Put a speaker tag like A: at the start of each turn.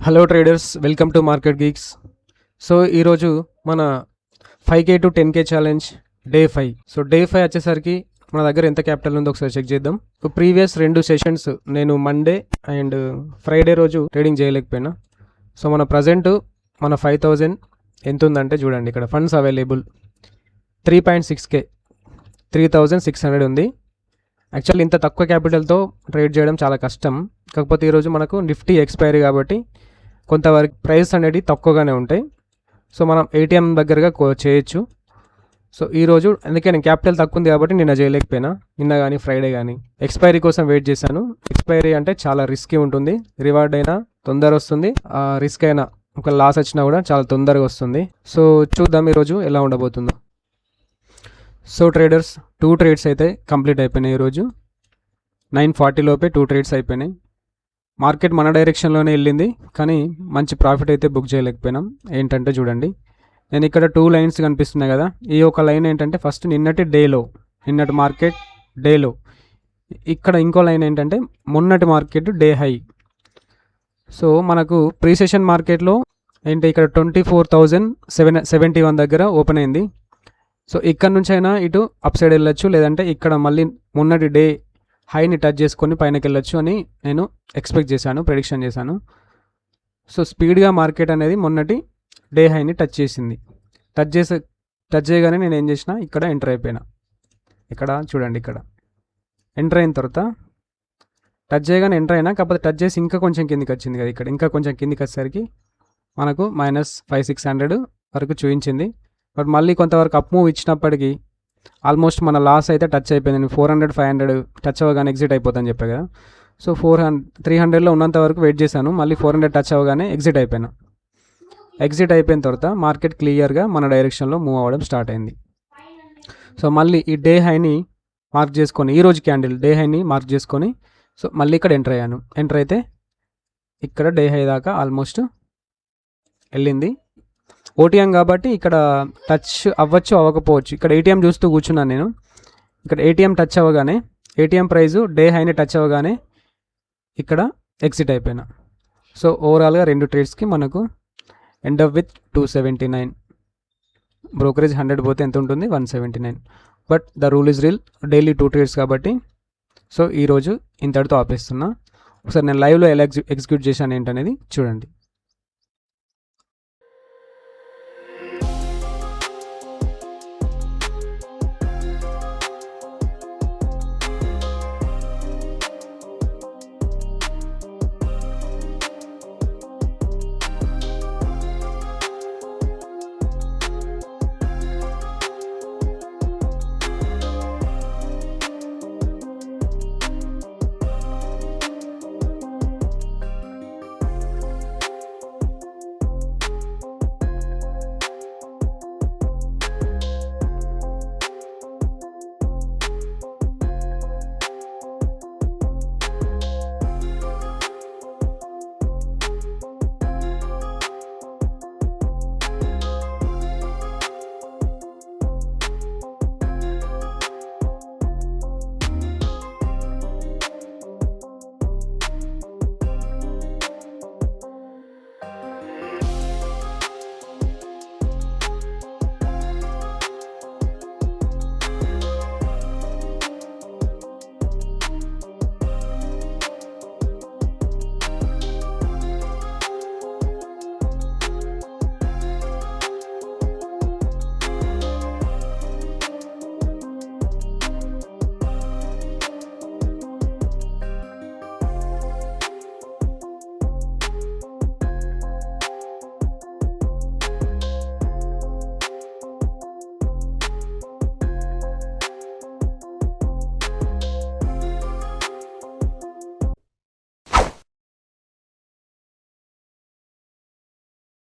A: Hello traders, welcome to market Geeks. So ఈరోజు మన 5K to 10K challenge day 5. So day 5 వచ్చేసరికి మన దగ్గర ఎంత క్యాపిటల్ ఉందో ఒకసారి చెక్ చేద్దాం. సో ప్రీవియస్ 2 సెషన్స్ నేను మండే అండ్ ఫ్రైడే రోజు ట్రేడింగ్ చేయలేకపోయినా. సో మన ప్రజెంట్ మన 5000 ఎంత ఉందంటే చూడండి, ఇక్కడ ఫండ్స్ అవైలబుల్ 3.6K 3600 ఉంది. యాక్చువల్లీ ఇంత తక్కువ క్యాపిటల్తో ట్రేడ్ చేయడం చాలా కష్టం. కాకపోతే ఈరోజు మనకు నిఫ్టీ ఎక్స్పైరీ కాబట్టి కొంతవరకు ప్రైస్ అనేది తక్కువగానే ఉంటాయి. సో మనం ఏటీఎం దగ్గరగా చేయొచ్చు. సో ఈరోజు అందుకే నేను క్యాపిటల్ తక్కువ ఉంది కాబట్టి నిన్న చేయలేకపోయినా. నిన్న కానీ ఫ్రైడే కానీ ఎక్స్పైరీ కోసం వెయిట్ చేశాను. ఎక్స్పైరీ అంటే చాలా రిస్కీ ఉంటుంది. రివార్డ్ అయినా తొందర వస్తుంది, రిస్క్ అయినా ఒక లాస్ వచ్చినా కూడా చాలా తొందరగా వస్తుంది. సో చూద్దాం ఈరోజు ఎలా ఉండబోతుందో. సో ట్రేడర్స్ 2 ట్రేడ్స్ అయితే కంప్లీట్ అయిపోయినాయి. ఈరోజు 9:40 లోపే 2 ట్రేడ్స్ అయిపోయినాయి. మార్కెట్ మన డైరెక్షన్లోనే వెళ్ళింది, కానీ మంచి ప్రాఫిట్ అయితే బుక్ చేయలేకపోయినాం. ఏంటంటే చూడండి, నేను ఇక్కడ 2 లైన్స్ కనిపిస్తున్నాయి కదా. ఈ ఒక లైన్ ఏంటంటే ఫస్ట్ నిన్నటి మార్కెట్ డేలో, ఇక్కడ ఇంకో లైన్ ఏంటంటే మొన్నటి మార్కెట్ డే హై. సో మనకు ప్రీ సెషన్ మార్కెట్లో ఏంటి, ఇక్కడ 24,771 దగ్గర ఓపెన్ అయింది. సో ఇక్కడ నుంచి అయినా ఇటు అప్ సైడ్ వెళ్ళొచ్చు, లేదంటే ఇక్కడ మళ్ళీ మొన్నటి డే హైని టచ్ చేసుకొని పైనకి వెళ్ళొచ్చు అని నేను ఎక్స్పెక్ట్ చేశాను, ప్రెడిక్షన్ చేశాను. సో స్పీడ్గా మార్కెట్ అనేది మొన్నటి డే హైని టచ్ చేసింది. టచ్ చేయగానే నేను ఏం చేసిన, ఇక్కడ ఎంటర్ అయిపోయినా. ఇక్కడ చూడండి, ఇక్కడ ఎంటర్ అయిన తర్వాత టచ్ చేయగానే ఎంటర్ అయినా, కాకపోతే టచ్ చేసి ఇంకా కొంచెం కిందికి వచ్చింది కదా. ఇక్కడ ఇంకా కొంచెం కిందికి వచ్చేసరికి మనకు -500-600 వరకు చూపించింది. బట్ మళ్ళీ కొంతవరకు అప్ మూవ్ ఇచ్చినప్పటికీ ఆల్మోస్ట్ మన లాస్ అయితే టచ్ అయిపోయింది. నేను 400-500 టచ్ అవ్వగానే ఎగ్జిట్ అయిపోతుందని చెప్పా కదా. సో 300లో ఉన్నంత వరకు వెయిట్ చేశాను. మళ్ళీ 400 టచ్ అవ్వగానే ఎగ్జిట్ అయిపోయినా. ఎగ్జిట్ అయిపోయిన తర్వాత మార్కెట్ క్లియర్గా మన డైరెక్షన్లో మూవ్ అవ్వడం స్టార్ట్ అయింది. సో మళ్ళీ ఈ డే హైని మార్క్ చేసుకొని, ఈరోజు క్యాండిల్ డే హైని మార్క్ చేసుకొని, సో మళ్ళీ ఇక్కడ ఎంటర్ అయ్యాను. ఎంటర్ అయితే ఇక్కడ డే హై దాకా ఆల్మోస్ట్ వెళ్ళింది. ఓటీఎం కాబట్టి ఇక్కడ టచ్ అవ్వచ్చు, అవ్వకపోవచ్చు. ఇక్కడ ఏటీఎం చూస్తూ కూర్చున్నాను నేను. ఇక్కడ ఏటీఎం టచ్ అవ్వగానే, ఏటీఎం ప్రైజు డే హైని టచ్ అవ్వగానే ఇక్కడ ఎగ్జిట్ అయిపోయినా. సో ఓవరాల్గా 2 ట్రేడ్స్కి మనకు ఎండ్ అప్ విత్ 279. బ్రోకరేజ్ 100 పోతే ఎంత ఉంటుంది, 179. But the rule is reel, daily 2 trades కాబట్టి. సో ఈరోజు ఇంతటితో ఆపేస్తున్నా. ఒకసారి నేను లైవ్లో ఎలా ఎగ్జిక్యూట్ చేశాను ఏంటనేది చూడండి.